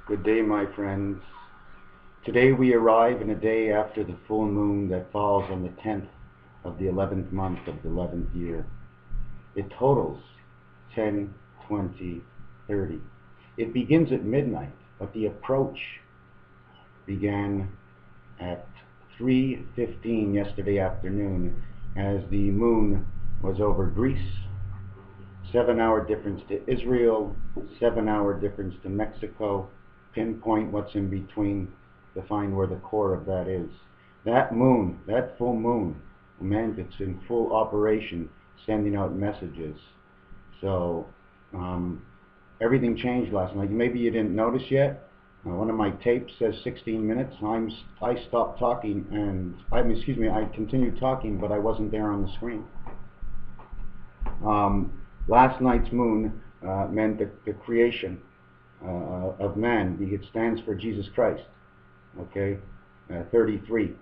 Good day, my friends. Today we arrive in a day after the full moon that falls on the 10th of the 11th month of the 11th year. It totals 10, 20, 30. It begins at midnight, but the approach began at 3:15 yesterday afternoon as the moon was over Greece. 7-hour difference to Israel, 7-hour difference to Mexico. Pinpoint what's in between to find where the core of that is. That moon, that full moon, meant it's in full operation, sending out messages. So everything changed last night. Maybe you didn't notice yet. One of my tapes says 16 minutes. I stopped talking and I continued talking, but I wasn't there on the screen. Last night's moon meant the creation of man. It stands for Jesus Christ. Okay, 33.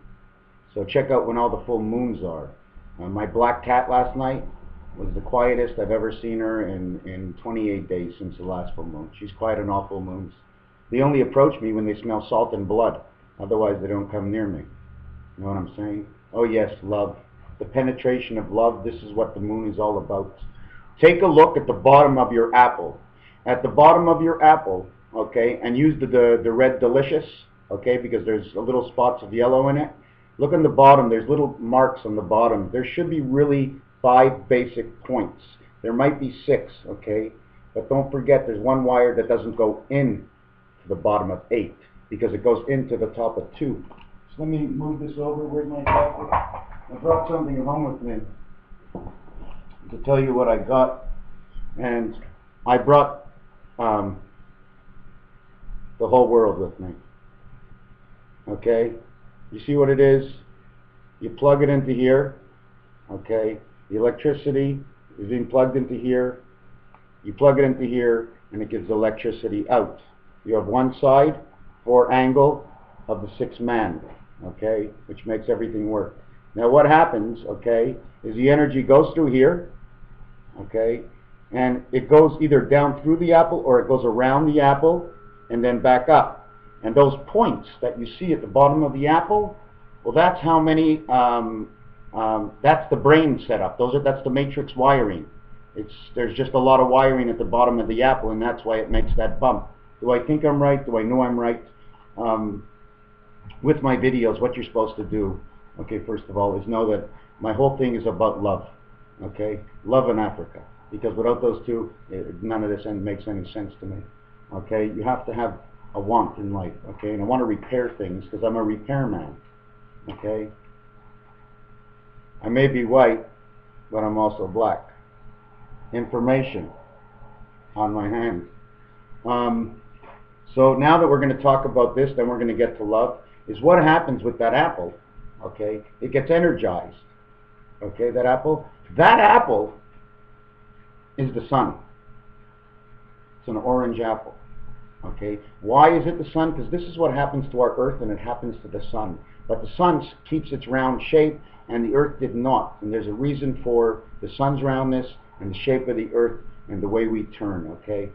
So check out when all the full moons are. My black cat last night was the quietest I've ever seen her in 28 days since the last full moon. She's quiet on all full moons. They only approach me when they smell salt and blood. Otherwise they don't come near me. You know what I'm saying? Oh yes, love. The penetration of love. This is what the moon is all about. Take a look at the bottom of your apple. At the bottom of your apple, okay, and use the red delicious, okay, because there's a little spots of yellow in it. Look on the bottom, there's little marks on the bottom. There should be really 5 basic points. There might be 6, okay, but don't forget there's one wire that doesn't go in to the bottom of 8 because it goes into the top of 2. So let me move this over. Where's my jacket? I brought something home with me to tell you what I got, and I brought the whole world with me. Okay, you see what it is? You plug it into here. Okay, the electricity is being plugged into here. You plug it into here, and it gives electricity out. You have one side, 4 angle of the 6 man. Okay, which makes everything work. Now what happens? Okay, is the energy goes through here. Okay, and it goes either down through the apple or it goes around the apple and then back up. And those points that you see at the bottom of the apple, well, that's how many, that's the brain setup. That's the matrix wiring. There's just a lot of wiring at the bottom of the apple, and that's why it makes that bump. Do I think I'm right? Do I know I'm right? With my videos, what you're supposed to do, okay, first of all, is know that my whole thing is about love. Okay, love in Africa, because without those two, none of this makes any sense to me. Okay, you have to have a want in life. Okay, and I want to repair things because I'm a repairman. Okay, I may be white, but I'm also black. Information on my hand. So now that we're going to talk about this, then we're going to get to love. Is what happens with that apple? Okay, it gets energized. Okay, that apple. That apple is the sun. It's an orange apple. Okay, why is it the sun? Because this is what happens to our earth, and it happens to the sun. But the sun keeps its round shape, and the earth did not. And there's a reason for the sun's roundness and the shape of the earth and the way we turn. Okay,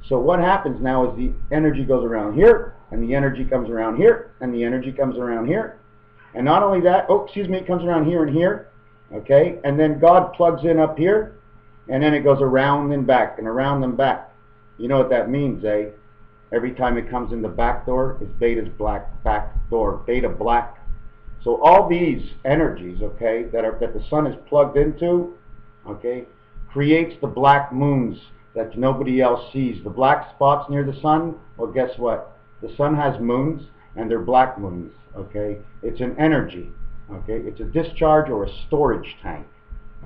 so what happens now is the energy goes around here, and the energy comes around here, and the energy comes around here. And not only that, it comes around here and here. Okay, and then God plugs in up here, and then it goes around and back and around and back. You know what that means, eh? Every time it comes in the back door, it's beta's black back door, beta black. So all these energies, okay, that the sun is plugged into, okay, creates the black moons that nobody else sees. The black spots near the sun, well, guess what? The sun has moons, and they're black moons. Okay, it's an energy. Okay, it's a discharge or a storage tank.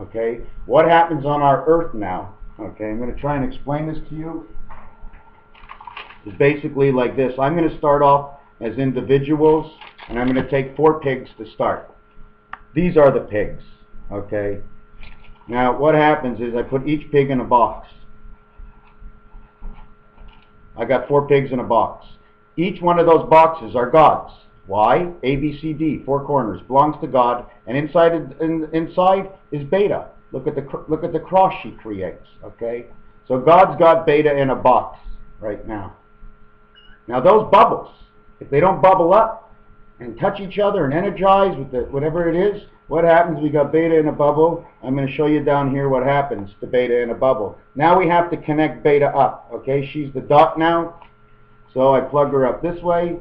Okay, what happens on our earth now? Okay, I'm going to try and explain this to you. It's basically like this. I'm going to start off as individuals, and I'm going to take 4 pigs to start. These are the pigs. Okay, now what happens is I put each pig in a box. I got 4 pigs in a box. Each one of those boxes are God's. Why? A, B, C, D, 4 corners, belongs to God, and inside is beta. Look at the cross she creates. Okay, so God's got beta in a box right now. Now those bubbles, if they don't bubble up and touch each other and energize with the, whatever it is, what happens? We got beta in a bubble. I'm going to show you down here what happens to beta in a bubble. Now we have to connect beta up. Okay, she's the dot now. So I plug her up this way,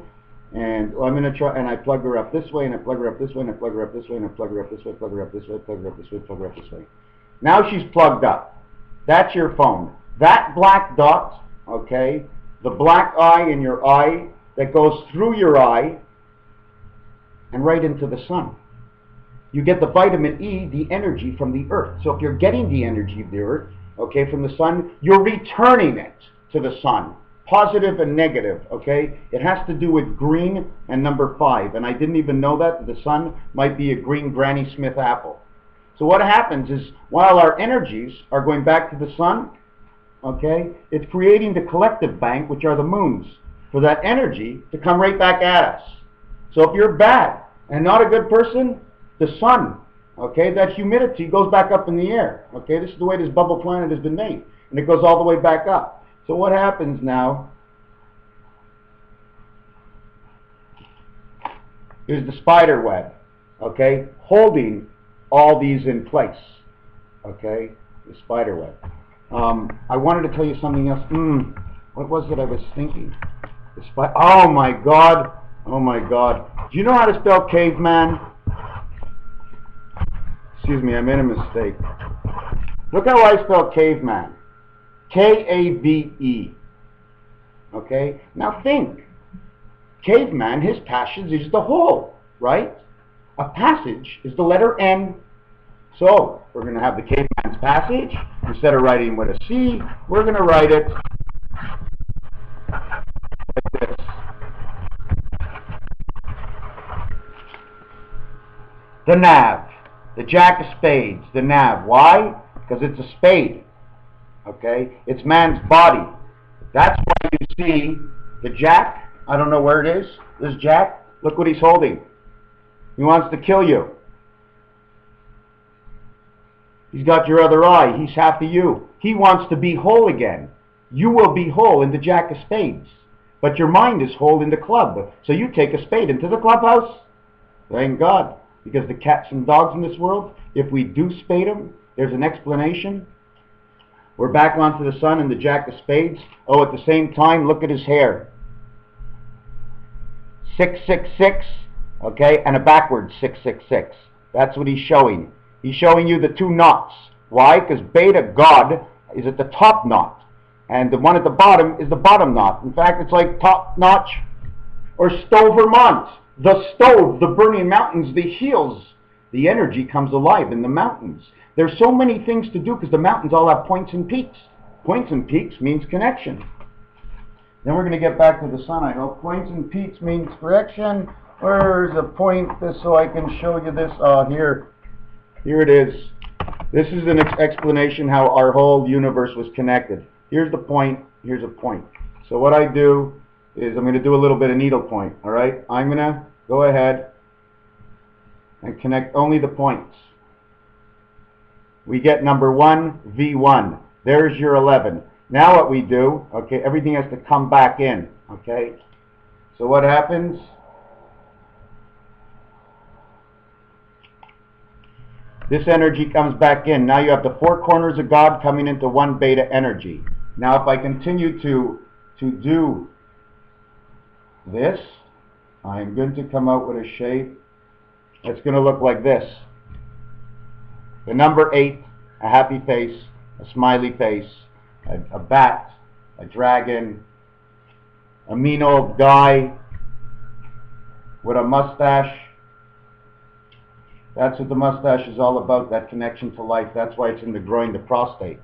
and I'm going to try, and I plug her up this way, and I plug her up this way, and I plug her up this way, and I plug her up this way, plug her up this way, plug her up this way, plug her up this way. Now she's plugged up. That's your phone. That black dot, okay, the black eye in your eye that goes through your eye and right into the sun. You get the vitamin E, the energy from the earth. So if you're getting the energy of the earth, okay, from the sun, you're returning it to the sun. Positive and negative, okay? It has to do with green and number 5. And I didn't even know that the sun might be a green Granny Smith apple. So what happens is, while our energies are going back to the sun, okay, it's creating the collective bank, which are the moons, for that energy to come right back at us. So if you're bad and not a good person, the sun, okay, that humidity goes back up in the air. Okay, this is the way this bubble planet has been made. And it goes all the way back up. So what happens now is the spider web, okay, holding all these in place. Okay, the spider web. I wanted to tell you something else. What was it I was thinking? The oh my God. Oh my God. Do you know how to spell caveman? Excuse me, I made a mistake. Look how I spell caveman. K-A-V-E. Okay? Now think. Caveman, his passage is the hole, right? A passage is the letter N. So, we're going to have the caveman's passage. Instead of writing with a C, we're going to write it like this. The nav. The jack of spades, the nav. Why? Because it's a spade. Okay? It's man's body. That's why you see the jack. I don't know where it is. This jack. Look what he's holding. He wants to kill you. He's got your other eye. He's half of you. He wants to be whole again. You will be whole in the jack of spades. But your mind is whole in the club. So you take a spade into the clubhouse. Thank God. Because the cats and dogs in this world, if we do spade them, there's an explanation. We're back onto the sun and the jack of spades. Oh, at the same time, look at his hair. 666, okay, and a backwards 666. That's what he's showing. He's showing you the 2 knots. Why? Because beta, God, is at the top knot. And the one at the bottom is the bottom knot. In fact, it's like top notch or Stowe, Vermont. The stove, the burning mountains, the hills. The energy comes alive in the mountains. There's so many things to do because the mountains all have points and peaks. Points and peaks means connection. Then we're going to get back to the sun, I hope. Points and peaks means correction. Where's a point so I can show you this? Here. Here it is. This is an explanation how our whole universe was connected. Here's the point. Here's a point. So what I do is I'm going to do a little bit of needlepoint. All right? I'm going to go ahead and connect only the points. We get number 1, V1. There's your 11. Now what we do, okay, everything has to come back in, okay? So what happens? This energy comes back in. Now you have the 4 corners of God coming into 1 beta energy. Now if I continue to do this, I'm going to come out with a shape that's going to look like this. The number 8, a happy face, a smiley face, a bat, a dragon, a mean old guy with a mustache. That's what the mustache is all about, that connection to life. That's why it's in the groin, the prostate.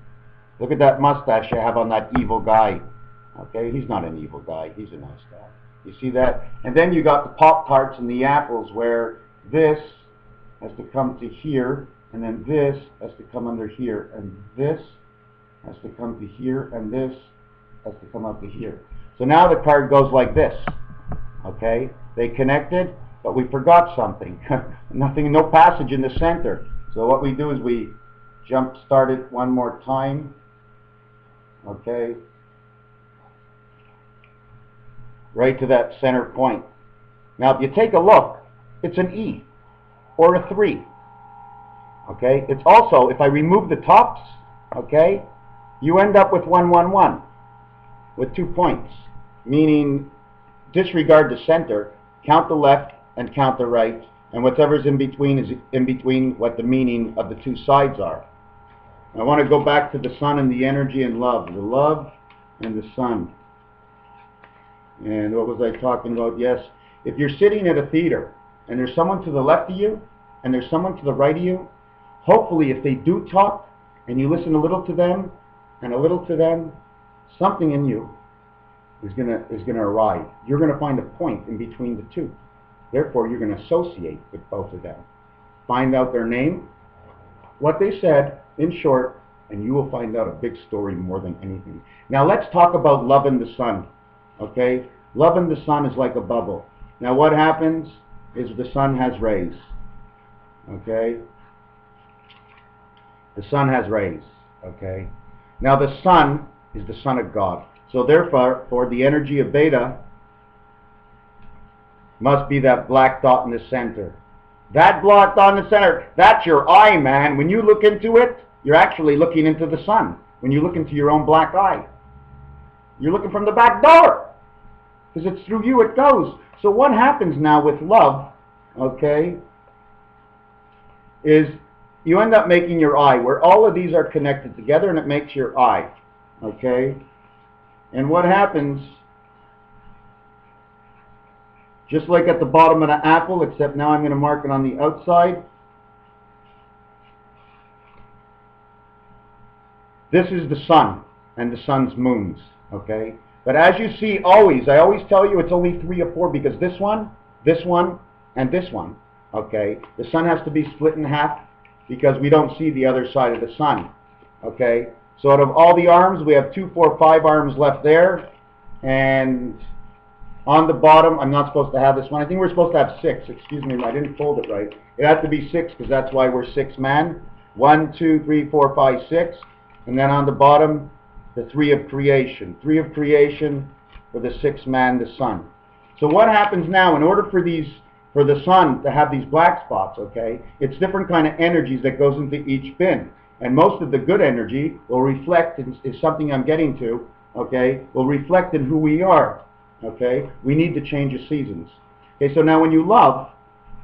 Look at that mustache you have on that evil guy. Okay, he's not an evil guy. He's a nice guy. You see that? And then you got the Pop-Tarts and the apples where this has to come to here, and then this has to come under here, and this has to come to here, and this has to come up to here. So now the card goes like this. Okay? They connected, but we forgot something. Nothing, no passage in the center. So what we do is we jump start it one more time. Okay? right to that center point. Now, if you take a look, it's an E or a 3. Okay? It's also, if I remove the tops, okay, you end up with 1, 1, 1 with 2 points, meaning disregard the center, count the left and count the right, and whatever's in between is in between what the meaning of the 2 sides are. I want to go back to the sun and the energy and love. The love and the sun. And what was I talking about? Yes, if you're sitting at a theater and there's someone to the left of you and there's someone to the right of you, hopefully if they do talk and you listen a little to them and a little to them, something in you is gonna arrive. You're gonna find a point in between the two. Therefore, you're gonna associate with both of them. Find out their name, what they said, in short, and you will find out a big story more than anything. Now let's talk about love and the sun. Okay? Love and the sun is like a bubble. Now what happens is the sun has rays. Okay? The sun has rays. Okay? Now the sun is the Son of God. So therefore, for the energy of beta must be that black dot in the center. That black dot in the center, that's your eye, man. When you look into it, you're actually looking into the sun. When you look into your own black eye, you're looking from the back door, because it's through you it goes. So what happens now with love, okay, is you end up making your eye, where all of these are connected together, and it makes your eye, okay? And what happens, just like at the bottom of the apple, except now I'm going to mark it on the outside. This is the sun and the sun's moons, okay? But as you see, always, I always tell you it's only 3 or 4, because this one, and this one, okay? The sun has to be split in half because we don't see the other side of the sun, okay? So out of all the arms, we have 2, 4, 5 arms left there, and on the bottom, I'm not supposed to have this one. I think we're supposed to have 6. Excuse me, I didn't fold it right. It has to be 6, because that's why we're 6 man. 1, 2, 3, 4, 5, 6. And then on the bottom, the 3 of creation. 3 of creation for the 6th man, the sun. So what happens now, in order for the sun to have these black spots, okay, it's different kind of energies that goes into each bin. And most of the good energy will reflect, is something I'm getting to, okay, will reflect in who we are. Okay, we need to change the seasons. Okay, so now when you love,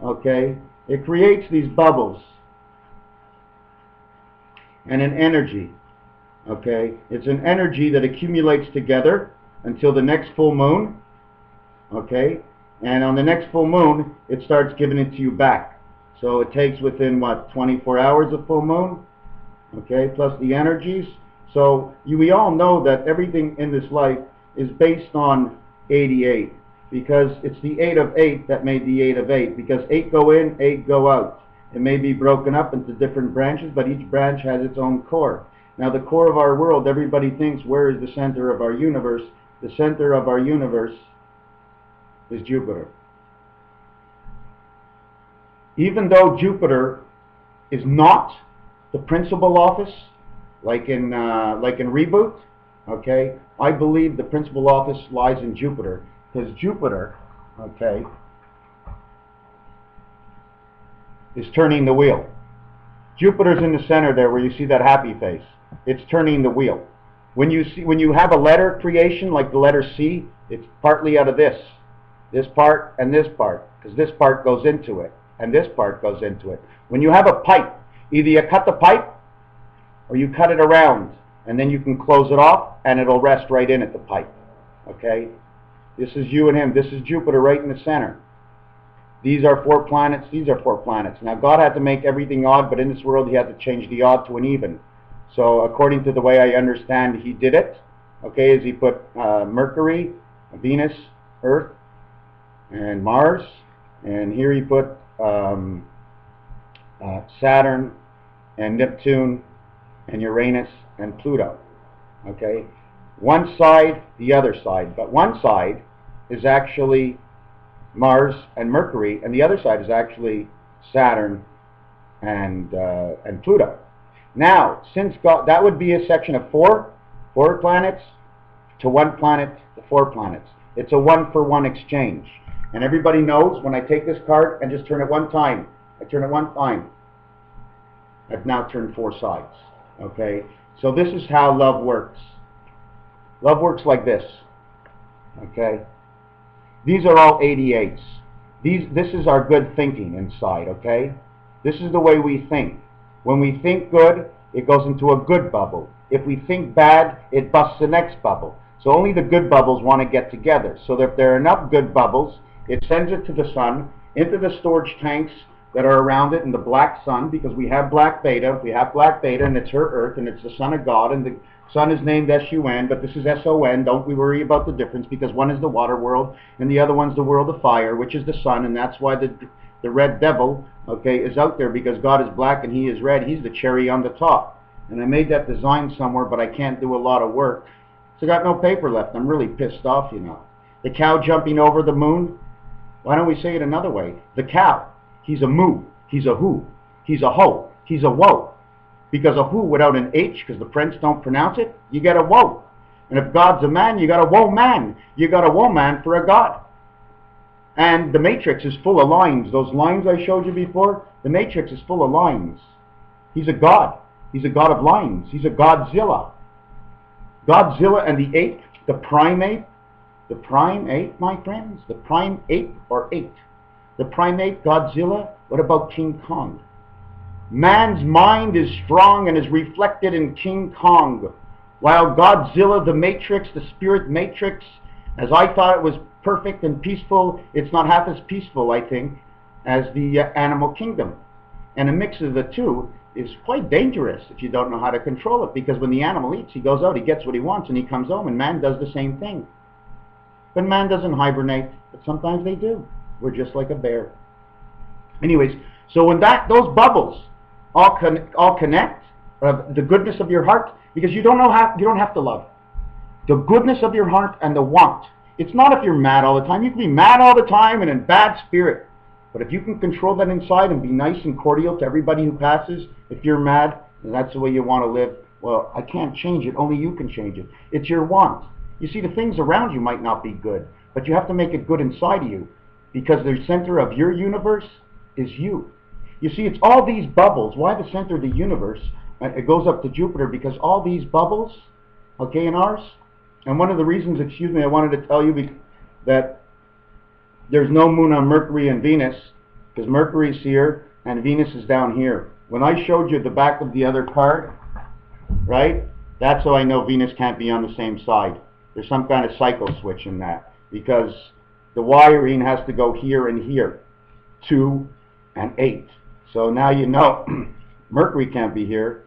okay, it creates these bubbles and an energy. Okay, it's an energy that accumulates together until the next full moon. Okay, and on the next full moon, it starts giving it to you back. So it takes within what, 24 hours of full moon. Okay, plus the energies. So we all know that everything in this life is based on 88, because it's the 8 of 8 that made the 8 of 8, because 8 go in, 8 go out. It may be broken up into different branches, but each branch has its own core. Now the core of our world, everybody thinks, where is the center of our universe? The center of our universe is Jupiter. Even though Jupiter is not the principal office, like in Reboot, okay, I believe the principal office lies in Jupiter, because Jupiter, okay, is turning the wheel. Jupiter's in the center there, where you see that happy face. It's turning the wheel. When you have a letter creation like the letter C, it's partly out of this part and this part, because this part goes into it and this part goes into it. When you have a pipe, either you cut the pipe or you cut it around, and then you can close it off and it'll rest right in at the pipe. Okay? This is you and him. This is Jupiter right in the center. These are 4 planets. These are 4 planets. Now God had to make everything odd, but in this world he had to change the odd to an even. So according to the way I understand, he did it. Okay, is he put Mercury, Venus, Earth, and Mars, and here he put Saturn and Neptune and Uranus and Pluto. Okay, one side, the other side, but one side is actually Mars and Mercury, and the other side is actually Saturn and Pluto. Now, since God, that would be a section of 4 planets to 1 planet to 4 planets. It's a one-for-one exchange. And everybody knows when I take this card and just turn it one time, I turn it one time, I've now turned 4 sides. Okay? So this is how love works. Love works like this. Okay? These are all 88s. This is our good thinking inside, okay? This is the way we think. When we think good, it goes into a good bubble. If we think bad, it busts the next bubble. So only the good bubbles want to get together. So that if there are enough good bubbles, it sends it to the sun, into the storage tanks that are around it in the black sun, because we have black beta. We have black beta, and it's her Earth, and it's the Son of God, and the sun is named S-U-N, but this is S-O-N. Don't we worry about the difference, because one is the water world, and the other one's the world of fire, which is the sun, and that's why the red devil, okay, is out there, because God is black and he is red. He's the cherry on the top. And I made that design somewhere, but I can't do a lot of work. So I got no paper left. I'm really pissed off, you know. The cow jumping over the moon. Why don't we say it another way? The cow. He's a moo. He's a who. He's a ho. He's a whoa. Because a who without an H, because the French don't pronounce it, you get a whoa. And if God's a man, you got a whoa man. You got a whoa man for a God. And the matrix is full of lines. Those lines I showed you before, the matrix is full of lines. He's a God. He's a God of lines. He's a Godzilla. Godzilla and the ape, the primate, my friends, the prime ape or ape. The primate, Godzilla, what about King Kong? Man's mind is strong and is reflected in King Kong, while Godzilla, the matrix, the spirit matrix, as I thought it was perfect and peaceful, it's not half as peaceful, I think, as the animal kingdom. And a mix of the two is quite dangerous if you don't know how to control it, because when the animal eats, he goes out, he gets what he wants, and he comes home, and man does the same thing. But man doesn't hibernate, but sometimes they do. We're just like a bear. Anyways, so when those bubbles all connect, the goodness of your heart, because you don't have to love. The goodness of your heart and the want. It's not if you're mad all the time. You can be mad all the time and in bad spirit. But if you can control that inside and be nice and cordial to everybody who passes, if you're mad and that's the way you want to live, well, I can't change it. Only you can change it. It's your want. You see, the things around you might not be good, but you have to make it good inside of you, because the center of your universe is you. You see, it's all these bubbles. Why the center of the universe? It goes up to Jupiter, because all these bubbles, okay, in ours, and one of the reasons, excuse me, I wanted to tell you that there's no moon on Mercury and Venus, because Mercury's here and Venus is down here. When I showed you the back of the other card, right, that's how I know Venus can't be on the same side. There's some kind of cycle switch in that, because the wiring has to go here and here, 2 and 8. So now you know Mercury can't be here,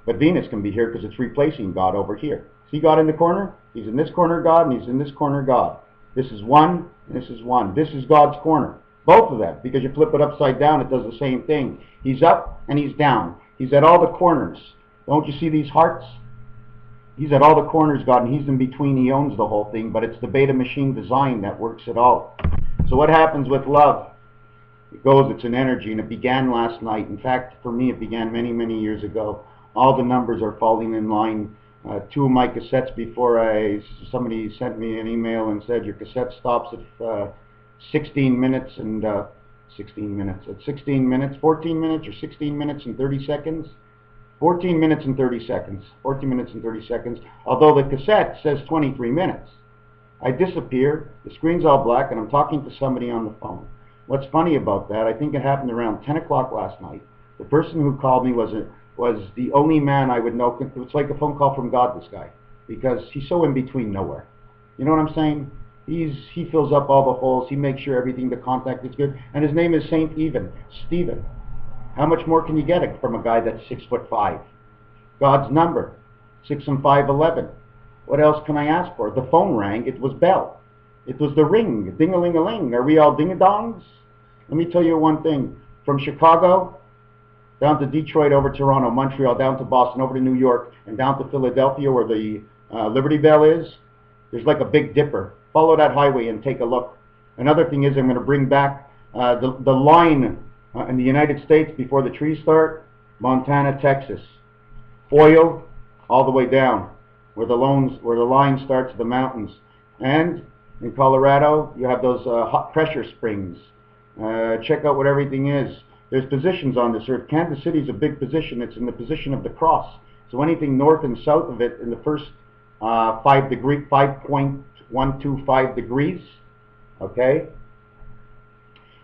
but Venus can be here, because it's replacing God over here. See God in the corner? He's in this corner, God, and he's in this corner, God. This is 1, and this is 1. This is God's corner. Both of them, because you flip it upside down, it does the same thing. He's up and he's down. He's at all the corners. Don't you see these hearts? He's at all the corners, God, and he's in between. He owns the whole thing, but it's the beta machine design that works it all. So what happens with love? It goes, it's an energy, and it began last night. In fact, for me, it began many, many years ago. All the numbers are falling in line. 2 of my cassettes before somebody sent me an email and said, your cassette stops at 16 minutes and 16 minutes. At 16 minutes, 14 minutes, or 16 minutes and 30 seconds? 14 minutes and 30 seconds. 14 minutes and 30 seconds. Although the cassette says 23 minutes. I disappear, the screen's all black, and I'm talking to somebody on the phone. What's funny about that, I think it happened around 10 o'clock last night. The person who called me was the only man I would know. It's like a phone call from God, this guy, because he's so in between nowhere. You know what I'm saying? He fills up all the holes. He makes sure everything, the contact is good. And his name is Saint Stephen. How much more can you get from a guy that's 6'5"? God's number, 6 and 5, 11. What else can I ask for? The phone rang. It was Bell. It was the ring. Ding-a-ling-a-ling. Are we all ding-a-dongs? Let me tell you one thing. From Chicago down to Detroit, over Toronto, Montreal, down to Boston, over to New York, and down to Philadelphia, where the Liberty Bell is, there's like a Big Dipper. Follow that highway and take a look. Another thing is, I'm going to bring back the line in the United States before the trees start. Montana, Texas. Foil all the way down, where the line starts, the mountains. And In Colorado, you have those hot pressure springs. Check out what everything is. There's positions on this earth. Kansas City is a big position. It's in the position of the cross. So anything north and south of it in the first 5.125 degrees, okay?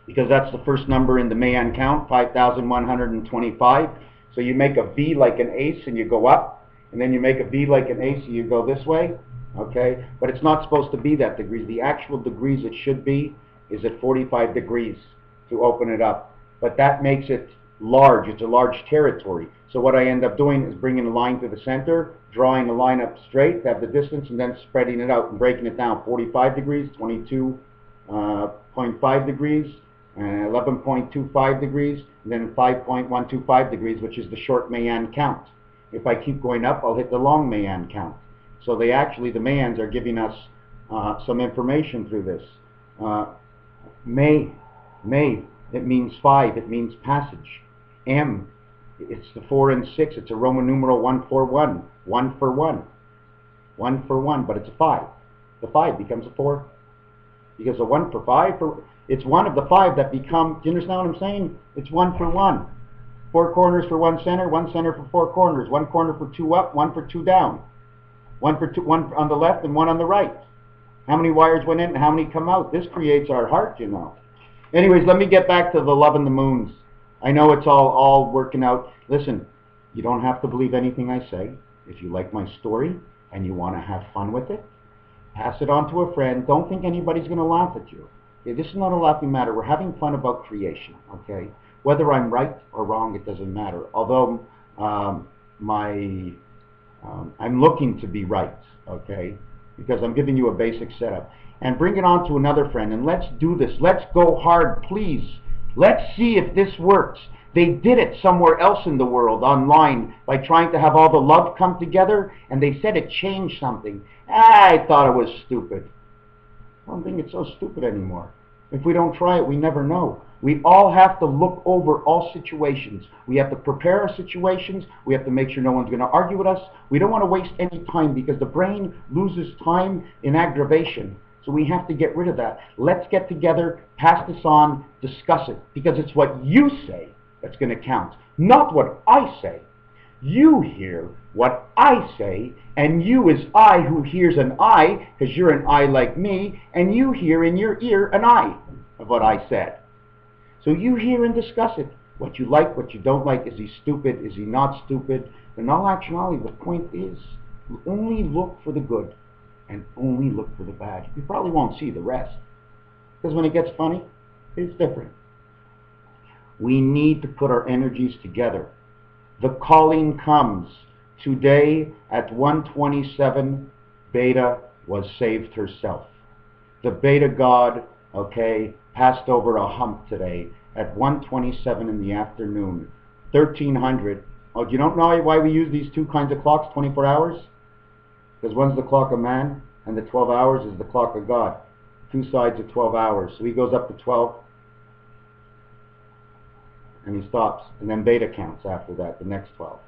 Because that's the first number in the Mayan count, 5,125. So you make a V like an ace and you go up, and then you make a V like an ace and you go this way, okay? But it's not supposed to be that degrees. The actual degrees it should be is at 45 degrees to open it up. But that makes it large. It's a large territory. So what I end up doing is bringing a line to the center, drawing a line up straight, have the distance, and then spreading it out and breaking it down. 45 degrees, 22.5 degrees, 11.25 degrees, and then 5.125 degrees, which is the short Mayan count. If I keep going up, I'll hit the long Mayan count. So they actually, the Mayans are giving us some information through this. May, it means 5, it means passage. M, it's the 4 and 6, it's a Roman numeral 141, 1 for 1. 1 for 1, but it's a 5. The 5 becomes a 4. Because a 1 for 5, it's one of the 5 that become, do you understand what I'm saying? It's 1 for 1. 4 corners for 1 center for 4 corners, 1 corner for 2 up, 1 for 2 down. 1 for 2, 1 on the left and 1 on the right. How many wires went in and how many come out? This creates our heart, you know. Anyways, let me get back to the love and the moons. I know it's all working out. Listen, you don't have to believe anything I say. If you like my story and you want to have fun with it, pass it on to a friend. Don't think anybody's going to laugh at you. Okay, this is not a laughing matter. We're having fun about creation, okay? Whether I'm right or wrong, it doesn't matter. Although I'm looking to be right, okay? Because I'm giving you a basic setup. And bring it on to another friend, and let's do this. Let's go hard, please. Let's see if this works. They did it somewhere else in the world, online, by trying to have all the love come together, and they said it changed something. I thought it was stupid. I don't think it's so stupid anymore. If we don't try it, we never know. We all have to look over all situations. We have to prepare our situations. We have to make sure no one's going to argue with us. We don't want to waste any time because the brain loses time in aggravation. So we have to get rid of that. Let's get together, pass this on, discuss it. Because it's what you say that's going to count, not what I say. You hear what I say, and you is I who hears an I, because you're an I like me, and you hear in your ear an I of what I said. So you hear and discuss it. What you like, what you don't like. Is he stupid? Is he not stupid? In all actuality, the point is, you only look for the good and only look for the bad. You probably won't see the rest. Because when it gets funny, it's different. We need to put our energies together. The calling comes. Today at 1:27, Beta was saved herself. The Beta God, okay, passed over a hump today at 1:27 in the afternoon. 1300. Oh, you don't know why we use these two kinds of clocks, 24 hours? Because one's the clock of man, and the 12 hours is the clock of God. Two sides of 12 hours. So he goes up to 12, and he stops. And then Beta counts after that, the next 12.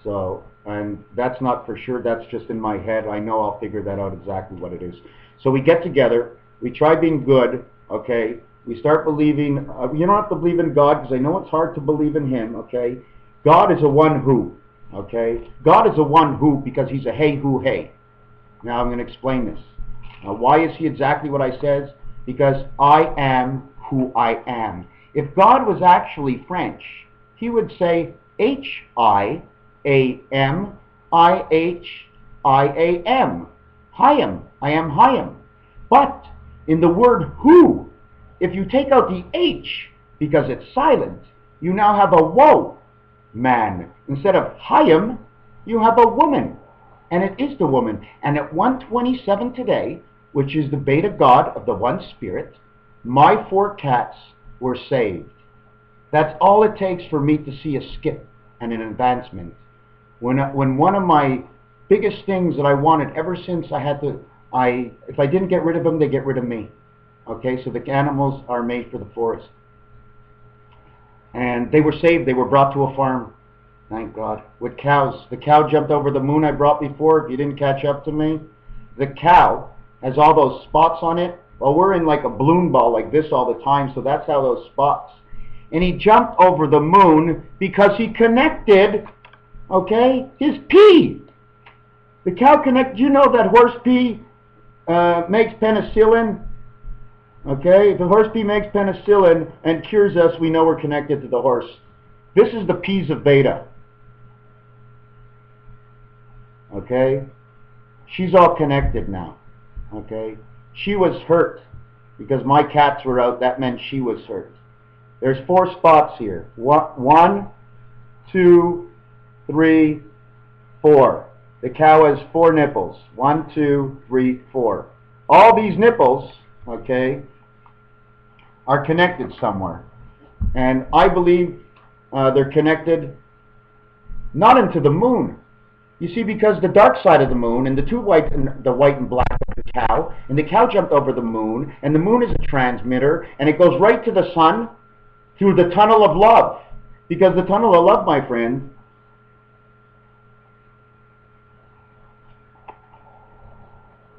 So, and that's not for sure. That's just in my head. I know I'll figure that out exactly what it is. So we get together. We try being good, okay? We start believing. You don't have to believe in God, because I know it's hard to believe in him, okay? God is a one who. Okay? God is a one who because he's a hey who hey. Now I'm going to explain this. Why is he exactly what I says? Because I am who I am. If God was actually French, he would say H-I-A-M, I-H-I-A-M. Hyam. I am Hyam. But in the word who, if you take out the H because it's silent, you now have a woe. Man. Instead of Hyam, you have a woman. And it is the woman. And at 1:27 today, which is the Beta God of the one spirit, my 4 cats were saved. That's all it takes for me to see a skip and an advancement. When one of my biggest things that I wanted ever since I had to, if I didn't get rid of them, they get rid of me. Okay, so the animals are made for the forest. And they were saved. They were brought to a farm. Thank God. With cows. The cow jumped over the moon I brought before. If you didn't catch up to me. The cow has all those spots on it. Well, we're in like a balloon ball like this all the time, so that's how those spots. And he jumped over the moon because he connected, okay, his pee. The cow connect. You know that horse pee makes penicillin. Okay, if the horse pee makes penicillin and cures us, we know we're connected to the horse. This is the peas of beta. Okay, she's all connected now. Okay, she was hurt because my cats were out. That meant she was hurt. There's 4 spots here. 1, 2, 3, 4. The cow has 4 nipples. 1, 2, 3, 4. All these nipples, okay, are connected somewhere. And I believe they're connected not into the moon. You see, because the dark side of the moon, and the white and black of the cow, and the cow jumped over the moon, and the moon is a transmitter, and it goes right to the sun through the tunnel of love. Because the tunnel of love, my friend,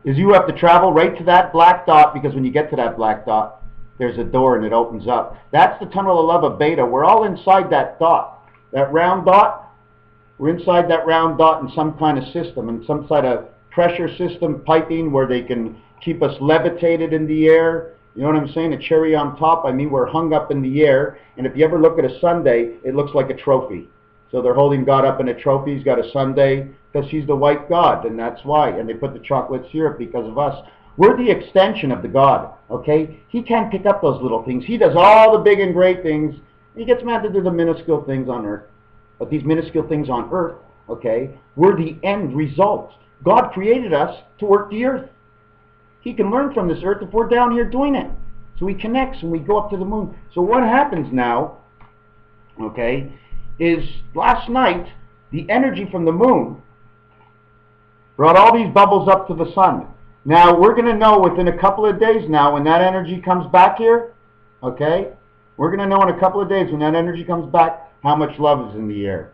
is you have to travel right to that black dot, because when you get to that black dot, there's a door and it opens up. That's the tunnel of love of beta. We're all inside that dot. That round dot, we're inside that round dot in some kind of system, in some sort of pressure system, piping, where they can keep us levitated in the air. You know what I'm saying? A cherry on top. I mean, we're hung up in the air. And if you ever look at a sundae, it looks like a trophy. So they're holding God up in a trophy. He's got a sundae because he's the white God, and that's why. And they put the chocolate syrup because of us. We're the extension of the God, okay? He can't pick up those little things. He does all the big and great things. He gets mad to do the minuscule things on earth. But these minuscule things on earth, okay, we're the end result. God created us to work the earth. He can learn from this earth if we're down here doing it. So he connects and we go up to the moon. So what happens now, okay, is last night, the energy from the moon brought all these bubbles up to the sun. Now, we're going to know within a couple of days now when that energy comes back here, okay? We're going to know in a couple of days when that energy comes back how much love is in the air.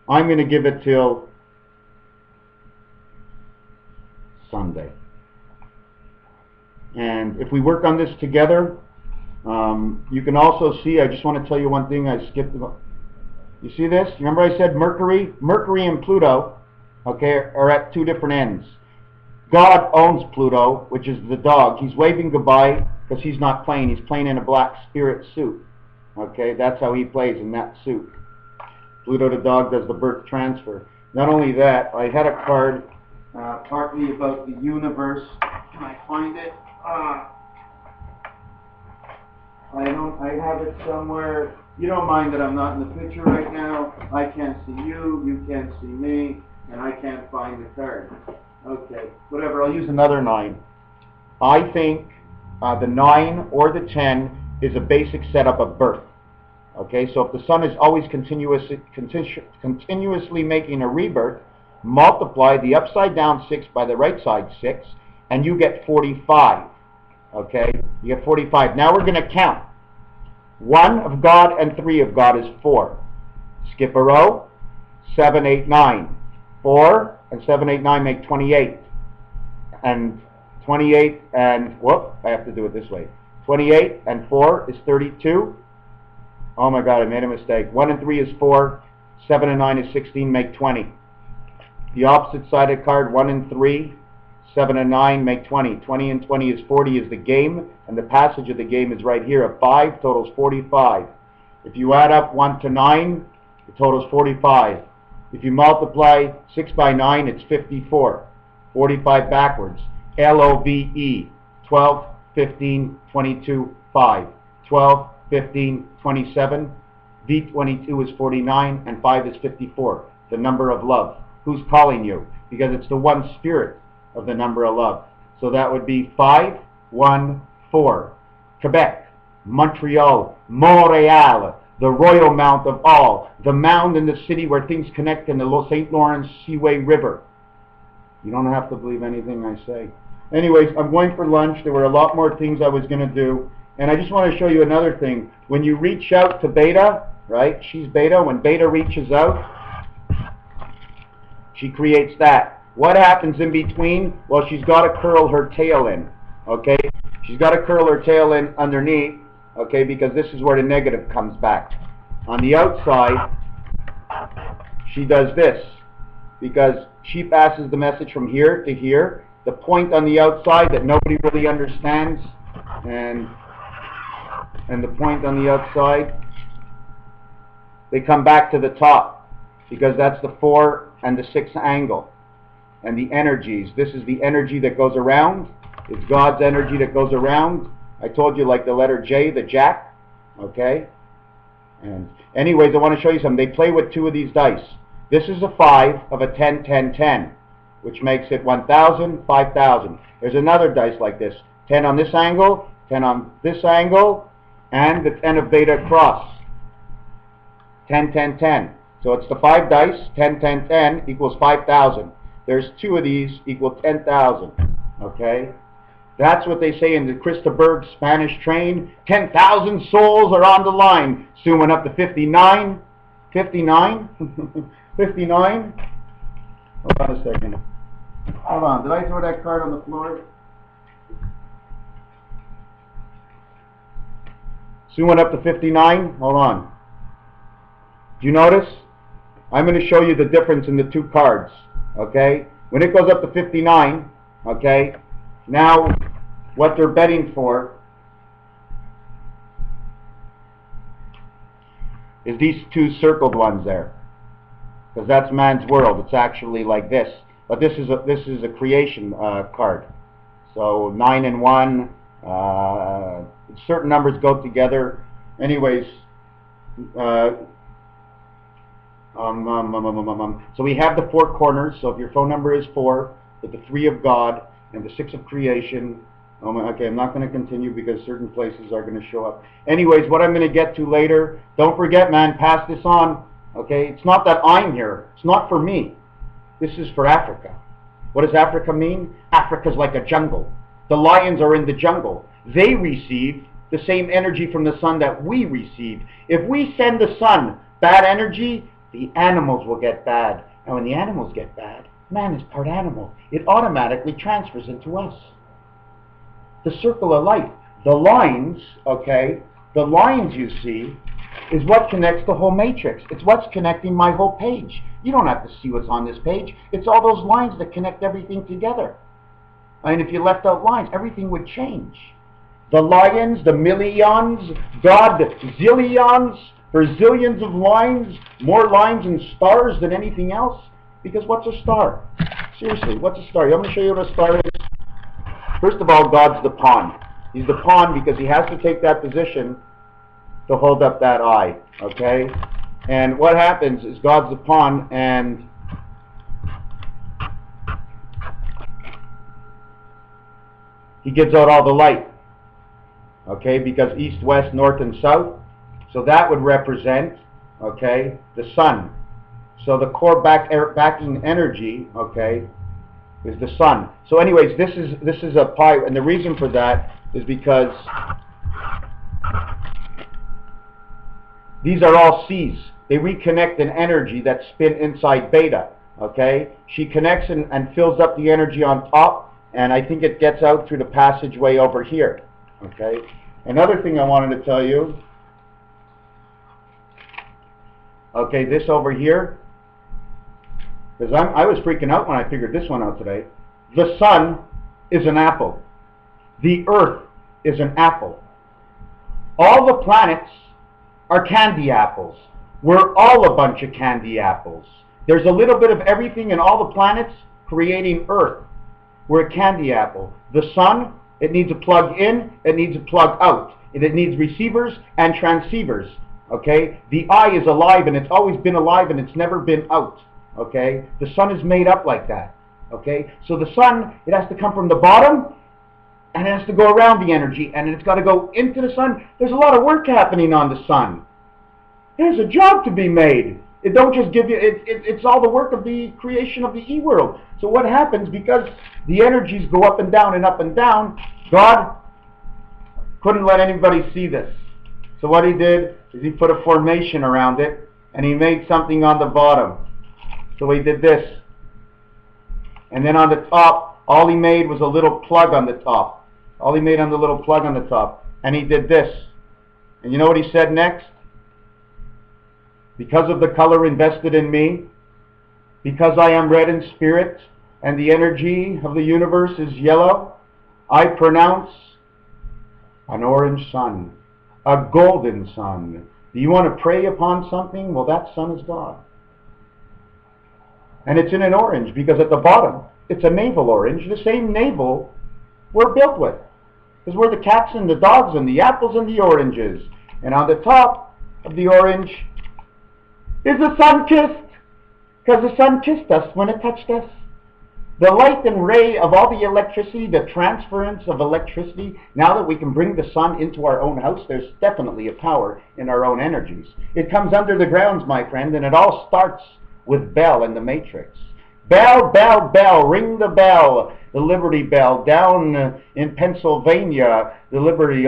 I'm going to give it till Sunday. And if we work on this together, you can also see, I just want to tell you one thing I skipped about. You see this? Remember I said Mercury? Mercury and Pluto, okay, are at 2 different ends. God owns Pluto, which is the dog. He's waving goodbye because he's not playing. He's playing in a black spirit suit. Okay, that's how he plays, in that suit. Pluto the dog does the birth transfer. Not only that, I had a card partly about the universe. Can I find it? I have it somewhere. You don't mind that I'm not in the picture right now. I can't see you, you can't see me, and I can't find the card. Okay, whatever, I'll use another 9. I think the 9 or the 10 is a basic setup of birth. Okay, so if the sun is always continuously making a rebirth, multiply the upside down 6 by the right side 6, and you get 45. Okay, you get 45. Now we're going to count. 1 of God and 3 of God is 4. Skip a row. 7, 8, 9. 4 and 7, 8, 9 make 28. And 28 and, whoop, I have to do it this way. 28 and 4 is 32. Oh my God, I made a mistake. 1 and 3 is 4. 7 and 9 is 16, make 20. The opposite sided card, 1 and 3. 7 and 9 make 20. 20 and 20 is 40 is the game, and the passage of the game is right here. A 5 totals 45. If you add up 1 to 9, it totals 45. If you multiply 6 by 9, it's 54. 45 backwards. LOVE. 12, 15, 22, 5. 12, 15, 27. V22 is 49, and 5 is 54. The number of love. Who's calling you? Because it's the one spirit of the number of love. So that would be 5, 1, 4. Quebec, Montreal, Montreal, the royal mount of all, the mound in the city where things connect in the St. Lawrence Seaway River. You don't have to believe anything I say. Anyways, I'm going for lunch. There were a lot more things I was going to do. And I just want to show you another thing. When you reach out to Beta, right? She's Beta. When Beta reaches out, she creates that. What happens in between? Well, she's got to curl her tail in, okay? She's got to curl her tail in underneath, okay, because this is where the negative comes back. On the outside, she does this, because she passes the message from here to here. The point on the outside that nobody really understands, and the point on the outside, they come back to the top, because that's the 4 and the 6 angle. And the energies, this is the energy that goes around. It's God's energy that goes around. I told you, like the letter J, the jack, okay? And anyways, I want to show you something. They play with 2 of these dice. This is a 5 of a 10, 10, 10, which makes it 1,000, 5,000. There's another dice like this. 10 on this angle, 10 on this angle, and the 10 of beta across. 10, 10, 10. So it's the 5 dice, 10, 10, 10 equals 5,000. There's 2 of these equal 10,000, okay? That's what they say in the Christaberg Spanish train. 10,000 souls are on the line. Soon went up to 59. 59? 59? Hold on a second. Hold on. Did I throw that card on the floor? Soon went up to 59. Hold on. Do you notice? I'm going to show you the difference in the 2 cards. Okay? When it goes up to 59, okay, now what they're betting for is these 2 circled ones there. Because that's man's world. It's actually like this. But this is a creation card. So 9 and 1, certain numbers go together. Anyways, so we have the 4 corners. So if your phone number is 4, with the 3 of God and the 6 of creation. Okay, I'm not going to continue because certain places are going to show up. Anyways, what I'm going to get to later, don't forget, man, pass this on. Okay, it's not that I'm here. It's not for me. This is for Africa. What does Africa mean? Africa's like a jungle. The lions are in the jungle. They receive the same energy from the sun that we receive. If we send the sun bad energy, the animals will get bad. And when the animals get bad, man is part animal. It automatically transfers into us. The circle of life. The lines, okay, the lines you see is what connects the whole matrix. It's what's connecting my whole page. You don't have to see what's on this page. It's all those lines that connect everything together. And if you left out lines, everything would change. The lions, the millions, God, zillions, for zillions of lines, more lines and stars than anything else. Because what's a star? Seriously, what's a star? I'm going to show you what a star is. First of all, God's the pawn. He's the pawn because he has to take that position to hold up that eye. Okay? And what happens is God's the pawn, and he gives out all the light. Okay? Because east, west, north, and south. So that would represent, okay, the sun. So the core backing energy, okay, is the sun. So anyways, this is a pi, and the reason for that is because these are all C's. They reconnect an energy that's spin inside beta, okay? She connects and fills up the energy on top, and I think it gets out through the passageway over here, okay? Another thing I wanted to tell you, okay, this over here, because I was freaking out when I figured this one out today. The sun is an apple. The earth is an apple. All the planets are candy apples. We're all a bunch of candy apples. There's a little bit of everything in all the planets creating earth. We're a candy apple. The sun, it needs a plug in, it needs a plug out. It needs receivers and transceivers. Okay? The eye is alive, and it's always been alive, and it's never been out. Okay? The sun is made up like that. Okay? So the sun, it has to come from the bottom, and it has to go around the energy, and it's got to go into the sun. There's a lot of work happening on the sun. There's a job to be made. It don't just give you, it's all the work of the creation of the E-world. So what happens, because the energies go up and down, God couldn't let anybody see this. So what he did is he put a formation around it, and he made something on the bottom. So he did this. And then on the top, all he made was a little plug on the top. All he made on the little plug on the top. And he did this. And you know what he said next? Because of the color invested in me, because I am red in spirit, and the energy of the universe is yellow, I pronounce an orange sun, a golden sun. Do you want to pray upon something? Well, that sun is God. And it's in an orange because at the bottom, it's a navel orange, the same navel we're built with. Because we're the cats and the dogs and the apples and the oranges. And on the top of the orange is the sun kissed. Because the sun kissed us when it touched us. The light and ray of all the electricity, the transference of electricity, now that we can bring the sun into our own house, there's definitely a power in our own energies. It comes under the grounds, my friend, and it all starts with Bell and the Matrix. Bell, bell, bell, ring the bell, the Liberty Bell, down in Pennsylvania, the Liberty,